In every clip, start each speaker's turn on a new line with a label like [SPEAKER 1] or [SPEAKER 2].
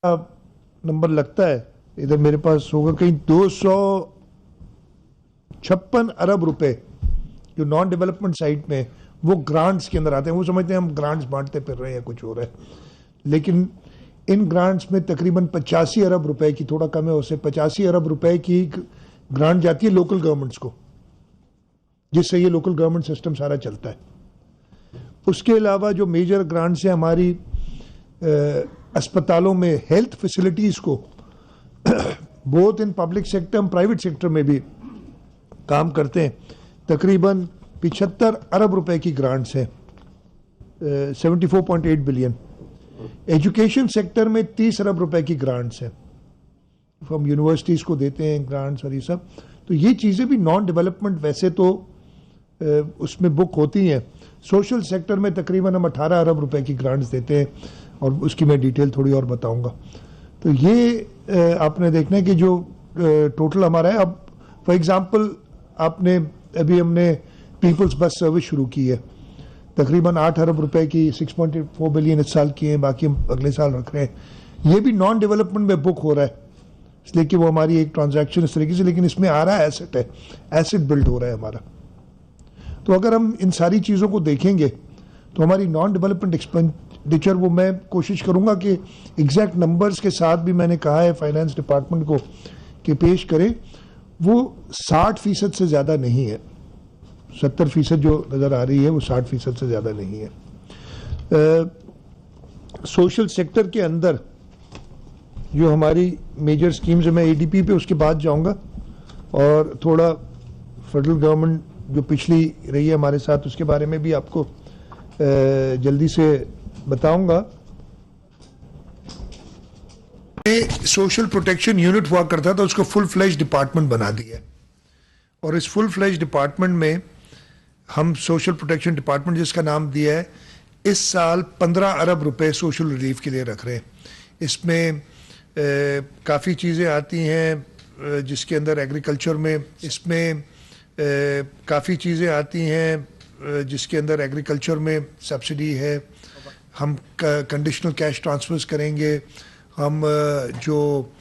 [SPEAKER 1] Number लगता है, इधर मेरे पास होगा कहीं 256 अरब रुपए जो नॉन डेवलपमेंट साइड में वो ग्रांट्स के अंदर आते हैं। वो समझते हैं हम ग्रांट्स बांटते फिर रहे हैं, कुछ हो रहा है, लेकिन इन ग्रांट्स में तकरीबन 85 अरब रुपए की, थोड़ा कम है उससे, 85 अरब रुपए की ग्रांट जाती है लोकल गवर्नमेंट्स को, जिससे ये लोकल गवर्नमेंट सिस्टम सारा चलता है। उसके अलावा जो मेजर ग्रांट्स हैं हमारी अस्पतालों में हेल्थ फैसिलिटीज़ को both in public sector and private sector में भी काम करते हैं, तकरीबन 75 अरब रुपए की ग्रांट्स हैं, 74.8 बिलियन। एजुकेशन सेक्टर में 30 अरब रुपए की ग्रांट्स हैं, हम यूनिवर्सिटीज़ को देते हैं ग्रांट्स और ये सब। तो ये चीज़ें भी नॉन डेवलपमेंट वैसे तो उसमें बुक होती हैं। सोशल सेक्टर में तकरीबन हम 18 अरब रुपए की ग्रांट्स देते हैं और उसकी मैं डिटेल थोड़ी और बताऊंगा। तो ये आपने देखना है कि जो टोटल हमारा है। अब फॉर एग्जांपल अभी हमने पीपल्स बस सर्विस शुरू की है, तकरीबन 8 अरब रुपए की, 6.4 बिलियन इस साल की है, बाकी हम अगले साल रख रहे हैं। ये भी नॉन डेवलपमेंट में बुक हो रहा है, इसलिए कि वो हमारी एक ट्रांजैक्शन इस तरीके से, लेकिन इसमें आ रहा है एसेट है, एसेट बिल्ड हो रहा है हमारा। तो अगर हम इन सारी चीज़ों को देखेंगे तो हमारी नॉन डेवलपमेंट एक्सपेंडिचर, वो मैं कोशिश करूंगा कि एग्जैक्ट नंबर्स के साथ भी मैंने कहा है फाइनेंस डिपार्टमेंट को कि पेश करें, वो 60% से ज़्यादा नहीं है। 70% जो नज़र आ रही है वो 60% से ज़्यादा नहीं है। सोशल सेक्टर के अंदर जो हमारी मेजर स्कीम्स है, मैं एडीपी पे उसके बाद जाऊंगा और थोड़ा फेडरल गवर्नमेंट जो पिछली रही है हमारे साथ उसके बारे में भी आपको जल्दी से बताऊंगा। सोशल प्रोटेक्शन यूनिट हुआ करता था, उसको फुल फ्लैश डिपार्टमेंट बना दिया, और इस फुल फ्लैश डिपार्टमेंट में हम सोशल प्रोटेक्शन डिपार्टमेंट जिसका नाम दिया है, इस साल 15 अरब रुपए सोशल रिलीफ के लिए रख रहे हैं। इसमें काफ़ी चीज़ें आती हैं जिसके अंदर एग्रीकल्चर में, इसमें काफ़ी चीज़ें आती हैं जिसके अंदर एग्रीकल्चर में सब्सिडी है। हम कंडीशनल कैश ट्रांसफर्स करेंगे, हम जो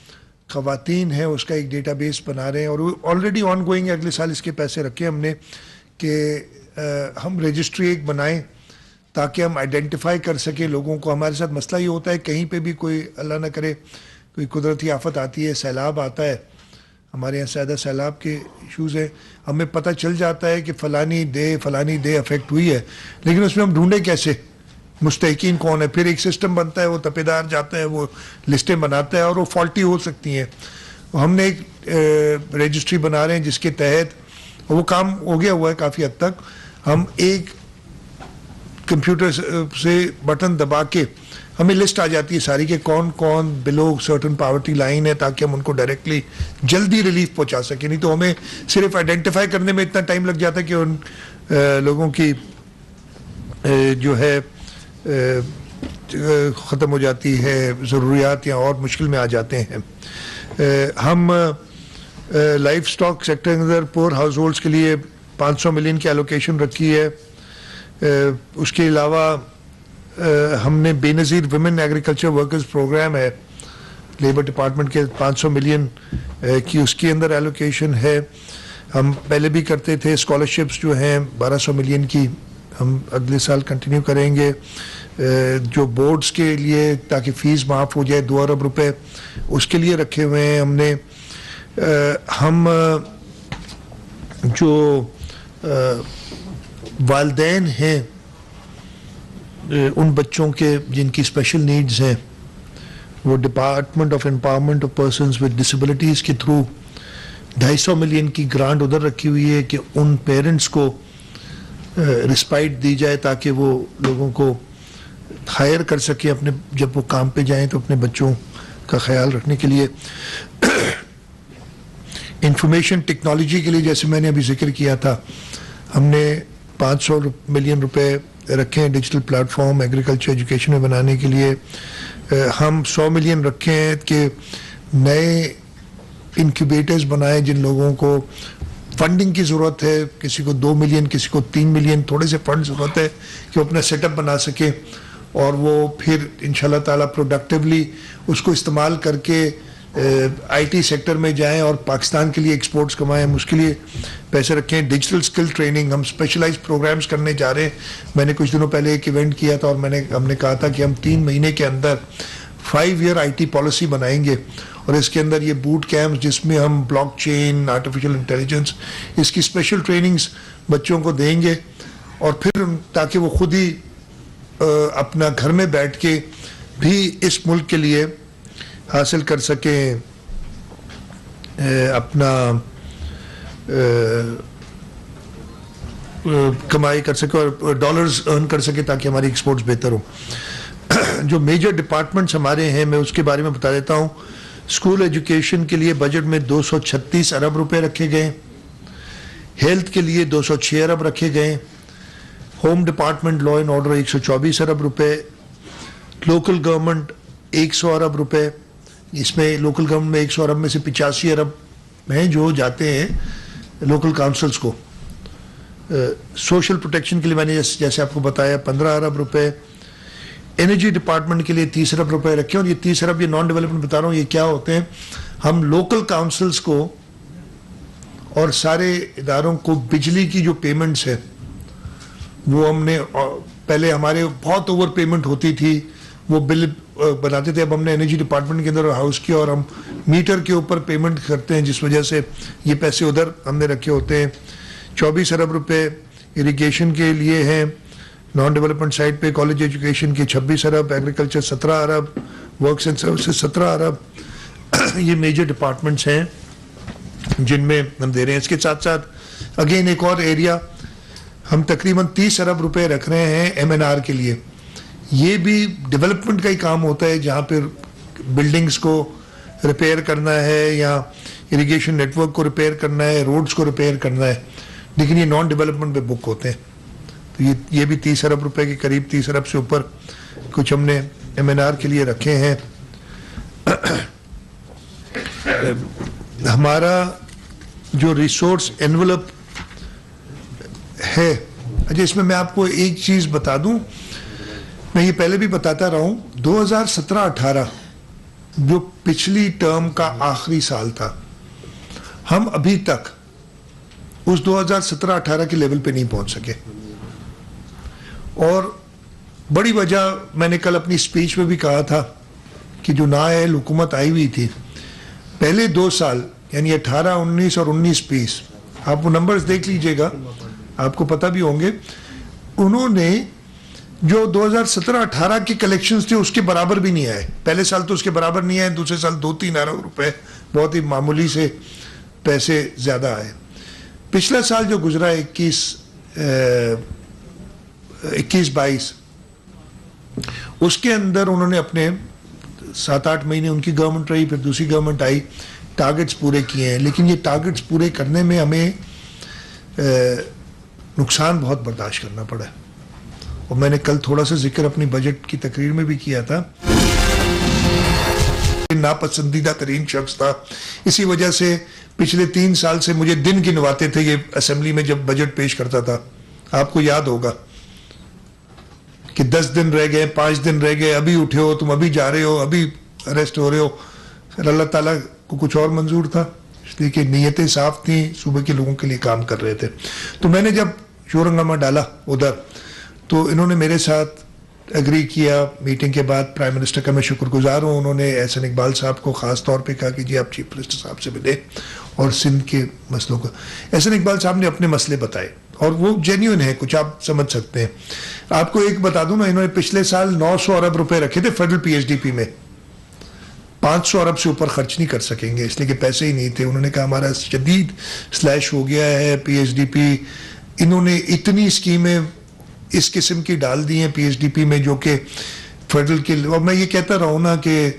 [SPEAKER 1] ख़वातीन हैं उसका एक डेटाबेस बना रहे हैं और ऑलरेडी ऑन गोइंग है, अगले साल इसके पैसे रखे हमने कि हम रजिस्ट्री एक बनाएं ताकि हम आइडेंटिफाई कर सकें लोगों को। हमारे साथ मसला ये होता है कहीं पे भी कोई अल्लाह ना करे कोई कुदरती आफत आती है, सैलाब आता है, हमारे यहाँ ज़्यादा सैलाब के इशूज़ हैं, हमें पता चल जाता है कि फ़लानी डे अफेक्ट हुई है, लेकिन उसमें हम ढूंढें कैसे मुस्तहिकीन कौन है। फिर एक सिस्टम बनता है, वो तपेदार जाता है, वो लिस्टें बनाता है और वो फॉल्टी हो सकती हैं। हमने एक रजिस्ट्री बना रहे हैं जिसके तहत वो काम हो गया हुआ है काफ़ी हद तक। हम एक कंप्यूटर से बटन दबा के हमें लिस्ट आ जाती है सारी के कौन कौन बिलो सर्टन पॉवर्टी लाइन है, ताकि हम उनको डायरेक्टली जल्दी रिलीफ पहुंचा सकें। नहीं तो हमें सिर्फ आइडेंटिफाई करने में इतना टाइम लग जाता है कि उन लोगों की जो है ख़त्म हो जाती है ज़रूरियात या और मुश्किल में आ जाते हैं। हम लाइफ स्टॉक सेक्टर के अंदर पुअर हाउस होल्ड्स के लिए 500 मिलियन की एलोकेशन रखी है। उसके अलावा हमने Benazir women agriculture workers programme है लेबर डिपार्टमेंट के, 500 मिलियन की उसके अंदर एलोकेशन है। हम पहले भी करते थे स्कॉलरशिप्स जो हैं 1200 मिलियन की, हम अगले साल कंटिन्यू करेंगे। जो बोर्ड्स के लिए ताकि फ़ीस माफ़ हो जाए 2 अरब रुपए उसके लिए रखे हुए हैं हमने। हम जो वालिदैन हैं उन बच्चों के जिनकी स्पेशल नीड्स हैं, वो department of empowerment of persons with disabilities के थ्रू 250 मिलियन की ग्रांट उधर रखी हुई है कि उन पेरेंट्स को रिस्पाइट दी जाए ताकि वो लोगों को हायर कर सके अपने, जब वो काम पे जाएं तो अपने बच्चों का ख्याल रखने के लिए। इंफॉर्मेशन टेक्नोलॉजी के लिए जैसे मैंने अभी जिक्र किया था, हमने 500 मिलियन रुपए रखे हैं डिजिटल प्लेटफॉर्म एग्रीकल्चर एजुकेशन में बनाने के लिए। हम 100 मिलियन रखे हैं कि नए इंक्यूबेटर्स बनाए जिन लोगों को फंडिंग की ज़रूरत है, किसी को 2 मिलियन, किसी को 3 मिलियन, थोड़े से फंड ज़रूरत है कि वो अपना सेटअप बना सके। اور وہ پھر انشاءاللہ تعالیٰ پروڈکٹیولی اس کو استعمال کر کے آئی ٹی سیکٹر میں جائیں اور پاکستان کے لیے ایکسپورٹس کمائیں. ہم اس کے لیے پیسے رکھیں. ڈیجیٹل اسکل ٹریننگ ہم اسپیشلائز پروگرامز کرنے جا رہے ہیں. میں نے کچھ دنوں پہلے ایک ایونٹ کیا تھا اور ہم نے کہا تھا کہ ہم 3 مہینے کے اندر 5 ایئر آئی ٹی پالیسی بنائیں گے, اور اس کے اندر یہ بوٹ کیمپس جس میں ہم بلاک چین, آرٹیفیشیل انٹیلیجنس, اس کی اسپیشل ٹریننگز بچوں کو دیں گے, اور پھر تاکہ وہ خود ہی اپنا گھر میں بیٹھ کے بھی اس ملک کے لیے حاصل کر سکیں, اپنا کمائی کر سکے اور ڈالرز ارن کر سکے تاکہ ہماری ایکسپورٹس بہتر ہوں. جو میجر ڈپارٹمنٹس ہمارے ہیں میں اس کے بارے میں بتا دیتا ہوں. اسکول ایجوکیشن کے لیے بجٹ میں 236 ارب روپے رکھے گئے, ہیلتھ کے لیے 206 ارب رکھے گئے, home department law and order 124 ارب روپے, لوکل گورنمنٹ 100 ارب روپے. اس میں لوکل گورنمنٹ میں 100 ارب میں سے 85 ارب ہیں جو جاتے ہیں لوکل کاؤنسلز کو. سوشل پروٹیکشن کے لیے میں نے جیسے آپ کو بتایا 15 ارب روپے. انرجی ڈپارٹمنٹ کے لیے 30 ارب روپے رکھے, اور یہ 30 ارب یہ نان ڈیولپمنٹ بتا رہا ہوں یہ کیا ہوتے ہیں. ہم لوکل کاؤنسلز کو اور سارے اداروں کو بجلی کی جو پیمنٹس ہے وہ ہم نے, پہلے ہمارے بہت اوور پیمنٹ ہوتی تھی, وہ بل بناتے تھے. اب ہم نے انرجی ڈپارٹمنٹ کے اندر ہاؤس کیا اور ہم میٹر کے اوپر پیمنٹ کرتے ہیں, جس وجہ سے یہ پیسے ادھر ہم نے رکھے ہوتے ہیں. 24 ارب روپے اریگیشن کے لیے ہیں نان ڈیولپمنٹ سائٹ پہ. کالج ایجوکیشن کے 26 ارب, ایگریکلچر 17 ارب, ورکس اینڈ سروسز 17 ارب. یہ میجر ڈپارٹمنٹس ہیں جن میں ہم دے رہے ہیں. اس کے ساتھ ساتھ اگین ایک اور ایریا ہم تقریباً 30 ارب روپے رکھ رہے ہیں ایم این آر کے لیے. یہ بھی ڈیولپمنٹ کا ہی کام ہوتا ہے, جہاں پہ بلڈنگز کو ریپیئر کرنا ہے یا اریگیشن نیٹ ورک کو ریپیئر کرنا ہے, روڈز کو ریپیئر کرنا ہے, لیکن یہ نان ڈیولپمنٹ پہ بک ہوتے ہیں. تو یہ بھی 30 ارب روپے کے قریب, 30 ارب سے اوپر کچھ ہم نے ایم این آر کے لیے رکھے ہیں. ہمارا جو ریسورس انویلپ ہے, اچھا اس میں آپ کو ایک چیز بتا دوں, میں یہ پہلے بھی بتاتا رہا ہوں. 2017-18 جو پچھلی ٹرم کا آخری سال تھا, ہم ابھی تک اس 2017-18 کے لیول پہ نہیں پہنچ سکے. اور بڑی وجہ میں نے کل اپنی سپیچ میں بھی کہا تھا کہ جو نااہل حکومت آئی ہوئی تھی پہلے 2 سال یعنی 18, 19 اور 19, 20, آپ وہ نمبرز دیکھ لیجئے گا, آپ کو پتہ بھی ہوں گے, انہوں نے جو 2017-18 کے کلیکشنز تھے اس کے برابر بھی نہیں آئے. پہلے سال تو اس کے برابر نہیں آئے, دوسرے سال 2-3 ارب روپے بہت ہی معمولی سے پیسے زیادہ آئے. پچھلا سال جو گزرا 21-22 اس کے اندر انہوں نے اپنے 7-8 مہینے ان کی گورنمنٹ رہی, پھر دوسری گورنمنٹ آئی, ٹارگٹس پورے کیے ہیں, لیکن یہ ٹارگٹس پورے کرنے میں ہمیں نقصان بہت برداشت کرنا پڑا ہے. اور میں نے کل تھوڑا سا ذکر اپنی بجٹ کی تقریر میں بھی کیا تھا. ناپسندیدہ ترین شخص تھا, اسی وجہ سے پچھلے 3 سال سے مجھے دن گنواتے تھے یہ اسمبلی میں جب بجٹ پیش کرتا تھا. آپ کو یاد ہوگا کہ 10 دن رہ گئے, 5 دن رہ گئے, ابھی اٹھے ہو تم, ابھی جا رہے ہو, ابھی اریسٹ ہو رہے ہو. پھر اللہ تعالیٰ کو کچھ اور منظور تھا, اس لیے کہ نیتیں صاف تھیں, صوبے کے لوگوں کے لیے کام کر رہے تھے. تو میں نے جب شور ہنگامہ ڈالا ادھر تو انہوں نے میرے ساتھ ایگری کیا. میٹنگ کے بعد پرائم منسٹر کا میں شکر گزار ہوں, انہوں نے احسن اقبال صاحب کو خاص طور پہ کہا کہ جی آپ چیف منسٹر صاحب سے ملیں اور سندھ کے مسئلوں کو. احسن اقبال صاحب نے اپنے مسئلے بتائے اور وہ جینیون ہیں, کچھ آپ سمجھ سکتے ہیں. آپ کو ایک بتا دوں نا, انہوں نے پچھلے سال 900 ارب روپے رکھے تھے federal P H D P میں, 500 ارب سے اوپر خرچ نہیں کر سکیں گے اس لیے کہ پیسے ہی نہیں تھے. انہوں نے کہا ہمارا شدید سلیش ہو گیا ہے پی ایچ ڈی پی. انہوں نے اتنی اسکیمیں اس قسم کی ڈال دی ہیں پی ایچ ڈی پی میں جو کہ فیڈرل کے, اور میں یہ کہتا رہا ہوں نا کہ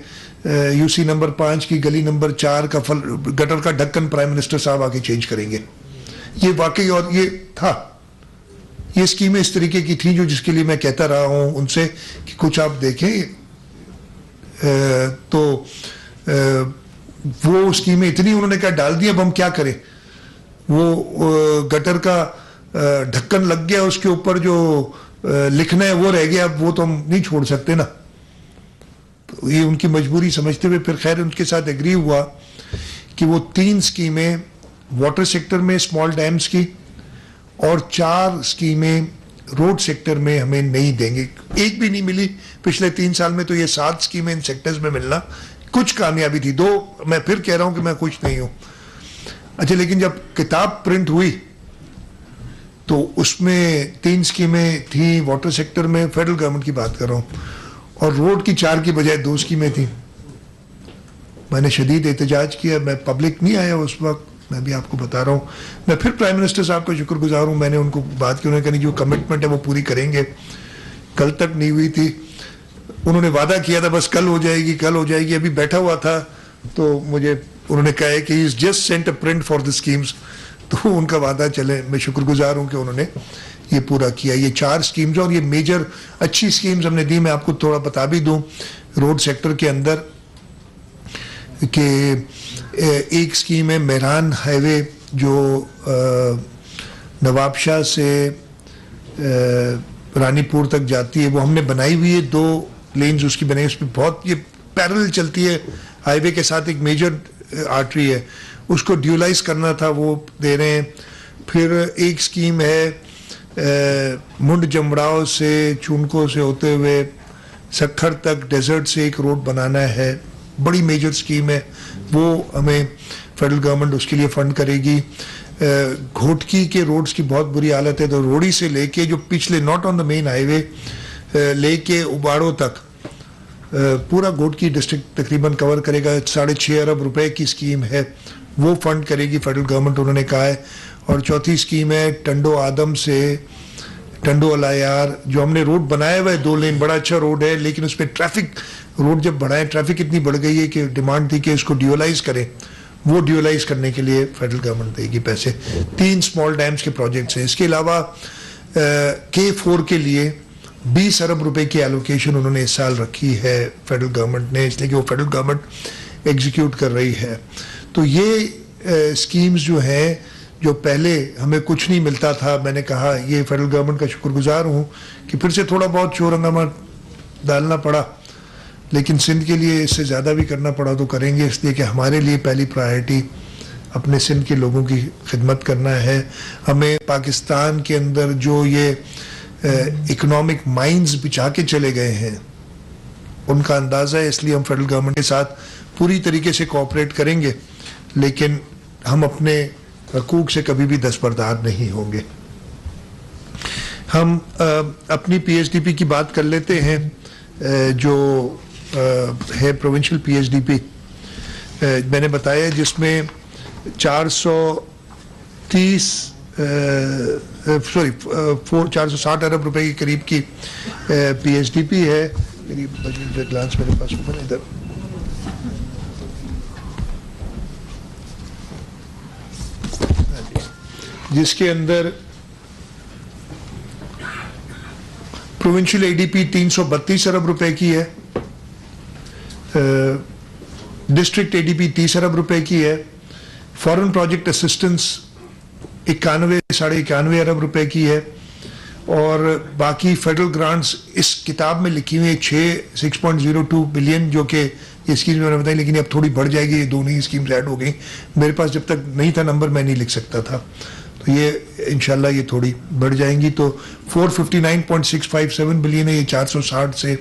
[SPEAKER 1] یو سی نمبر 5 کی گلی نمبر 4 کا گٹر کا ڈھکن پرائم منسٹر صاحب آ کے چینج کریں گے. یہ واقعی, اور یہ تھا, یہ اسکیمیں اس طریقے کی تھیں جو جس کے لیے میں کہتا رہا ہوں ان سے کہ کچھ آپ دیکھیں. تو وہ اسکیمیں اتنی انہوں نے کہا ڈال دی, اب ہم کیا کریں. وہ گٹر کا ڈھکن لگ گیا, اس کے اوپر جو लिखना है वो रह गया, अब वो तो हम नहीं छोड़ सकते ना, तो ये उनकी मजबूरी समझते हुए फिर खैर उनके साथ एग्री हुआ कि वो 3 स्कीमें वाटर सेक्टर में स्मॉल डैम्स की और 4 स्कीमें रोड सेक्टर में हमें नहीं देंगे। एक भी नहीं मिली पिछले 3 साल में, तो ये 7 स्कीमें इन सेक्टर्स में मिलना कुछ कामयाबी थी। 2 मैं फिर कह रहा हूं कि मैं खुश नहीं हूं। अच्छा, लेकिन जब किताब प्रिंट हुई तो उसमें 3 स्कीमें थी वाटर सेक्टर में, फेडरल गवर्नमेंट की बात कर रहा हूं, और रोड की 4 की बजाय 2 स्कीमें थी। मैंने शदीद एहतजाज किया, मैं पब्लिक नहीं आया उस वक्त, मैं भी आपको बता रहा हूँ। मैं फिर प्राइम मिनिस्टर साहब का शुक्रगुजार हूँ, मैंने उनको बात की, उन्होंने कहा जो कमिटमेंट है वो पूरी करेंगे। कल तक नहीं हुई थी, उन्होंने वादा किया था बस कल हो जाएगी कल हो जाएगी। अभी बैठा हुआ था तो मुझे उन्होंने कहा है कि is just sent a print for the schemes, तो उनका वादा चले। मैं शुक्रगुजार हूँ कि उन्होंने ये पूरा किया। ये 4 स्कीम्स और ये मेजर अच्छी स्कीम्स हमने दी। मैं आपको थोड़ा बता भी दूँ रोड सेक्टर के अंदर कि एक स्कीम है मेहरान हाईवे जो नवाबशाह से रानीपुर तक जाती है, वो हमने बनाई हुई है, 2 लेन्स उसकी बनाई, उसमें बहुत ये पैरेलल चलती है हाईवे के साथ, एक मेजर आर्टरी है, उसको ड्यूलाइज करना था, वो दे रहे हैं। फिर एक स्कीम है मुंड जमड़ाव से चुनको से होते हुए सखर तक डेजर्ट से एक रोड बनाना है, बड़ी मेजर स्कीम है, वो हमें फेडरल गवर्नमेंट उसके लिए फंड करेगी। घोटकी के रोड्स की बहुत बुरी हालत है, तो रोड़ी से लेके जो पिछले not on the main highway लेके उबाड़ो तक पूरा घोटकी डिस्ट्रिक्ट तकरीबन कवर करेगा। 6.5 अरब रुपए की स्कीम है, वो फंड करेगी फेडरल गवर्नमेंट, उन्होंने कहा है। और चौथी स्कीम है टंडो आदम से टंडो अलायार, जो हमने रोड बनाया हुआ है 2 लेन, बड़ा अच्छा रोड है, लेकिन उसमें ट्रैफिक, रोड जब बढ़ाए ट्रैफिक इतनी बढ़ गई है कि डिमांड थी कि इसको ड्यूलाइज करें, वो ड्यूलाइज करने के लिए फेडरल गवर्नमेंट देगी पैसे। 3 स्मॉल डैम्स के प्रोजेक्ट्स हैं। इसके अलावा K4 के लिए 20 अरब रुपए की एलोकेशन उन्होंने इस साल रखी है फेडरल गवर्नमेंट ने, इसलिए कि वो फेडरल गवर्नमेंट एग्जीक्यूट कर रही है। तो ये स्कीम्स जो हैं, जो पहले हमें कुछ नहीं मिलता था, मैंने कहा ये फेडरल गवर्नमेंट का शुक्रगुजार हूँ कि फिर से थोड़ा बहुत शोर हंगामा डालना पड़ा, लेकिन सिंध के लिए इससे ज़्यादा भी करना पड़ा तो करेंगे, इसलिए कि हमारे लिए पहली प्रायोरिटी अपने सिंध के लोगों की खिदमत करना है। हमें पाकिस्तान के अंदर जो ये इकोनॉमिक माइंस बिछा के चले गए हैं उनका अंदाज़ा है, इसलिए हम फेडरल गवर्नमेंट के साथ पूरी तरीके से कोऑपरेट करेंगे, लेकिन हम अपने हकूक़ से कभी भी दस्तबरदार नहीं होंगे। हम अपनी PSDP की बात कर लेते हैं, जो है प्रोविंशियल PSDP, मैंने बताया जिसमें 460 अरब रुपए के करीब की PSDP है। मेरी ग्लांस मेरे पास इधर, जिसके अंदर प्रोविंशियल ADP 332 अरब रुपए की है, डिस्ट्रिक्ट ADP 30 अरब रुपए की है, फॉरेन प्रोजेक्ट असिस्टेंस 91 अरब रुपए की है, और बाकी फेडरल ग्रांट्स इस किताब में लिखी हुई है 6.02 बिलियन, जो कि ये स्कीम मैंने बताई, लेकिन अब थोड़ी बढ़ जाएगी, ये दोनों ही स्कीम्स ऐड हो गई। मेरे पास जब तक नहीं था नंबर मैं नहीं लिख सकता था, तो ये इंशाल्लाह ये थोड़ी बढ़ जाएंगी, तो 459.657 बिलियन है, ये 460 से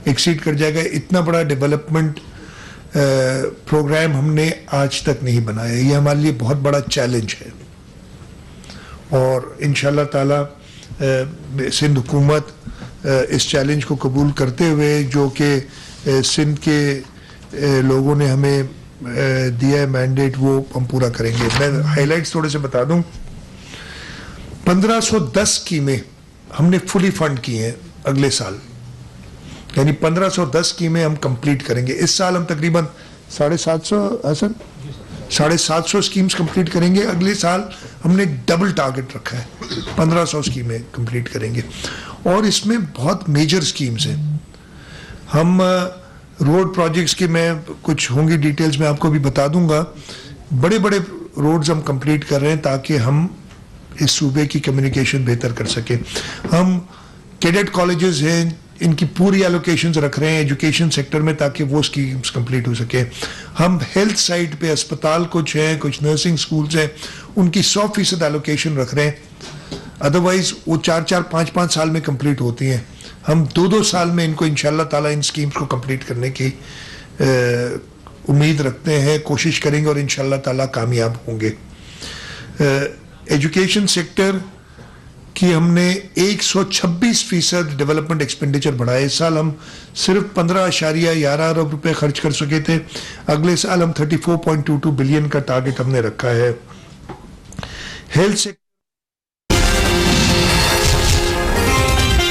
[SPEAKER 1] एक्सीड कर जाएगा। इतना बड़ा डेवलपमेंट प्रोग्राम हमने आज तक नहीं बनाया, ये हमारे लिए बहुत बड़ा चैलेंज है, और इंशाल्लाह ताला सिंध हुकूमत इस चैलेंज को कबूल करते हुए, जो कि सिंध के लोगों ने हमें दिया है मैंडेट, वो हम पूरा करेंगे। मैं हाइलाइट्स थोड़े से बता दूं। 1510 स्कीमें हमने फुली फंड की हैं अगले साल, यानी 1510 स्कीमें हम कंप्लीट करेंगे। इस साल हम तकरीबन 750 स्कीम्स कंप्लीट करेंगे। अगले साल हमने डबल टारगेट रखा है, 1500 स्कीमें कंप्लीट करेंगे, और इसमें बहुत मेजर स्कीम्स हैं। हम रोड प्रोजेक्ट्स के, मैं कुछ होंगी डिटेल्स में आपको भी बता दूंगा, बड़े बड़े रोड्स हम कंप्लीट कर रहे हैं ताकि हम इस सूबे की कम्युनिकेशन बेहतर कर सके। हम कैडेट कॉलेजेस हैं, इनकी पूरी एलोकेशंस रख रहे हैं एजुकेशन सेक्टर में ताकि वो स्कीम्स कंप्लीट हो सके। हम हेल्थ साइड पे अस्पताल कुछ हैं, कुछ नर्सिंग स्कूल्स हैं, उनकी 100% एलोकेशन रख रहे हैं, अदरवाइज वो 4-5 साल में कंप्लीट होती हैं। हम 2-2 साल में इनको इंशाल्लाह ताला इन स्कीम्स को कंप्लीट करने की उम्मीद रखते हैं, कोशिश करेंगे और इंशाल्लाह ताला कामयाब होंगे। एजुकेशन सेक्टर कि हमने 126% डेवलपमेंट एक्सपेंडिचर बढ़ाए। इस साल हम सिर्फ 15.11 अरब रुपए खर्च कर सके थे, अगले साल हम 34.22 बिलियन का टारगेट हमने रखा है। हेल्थ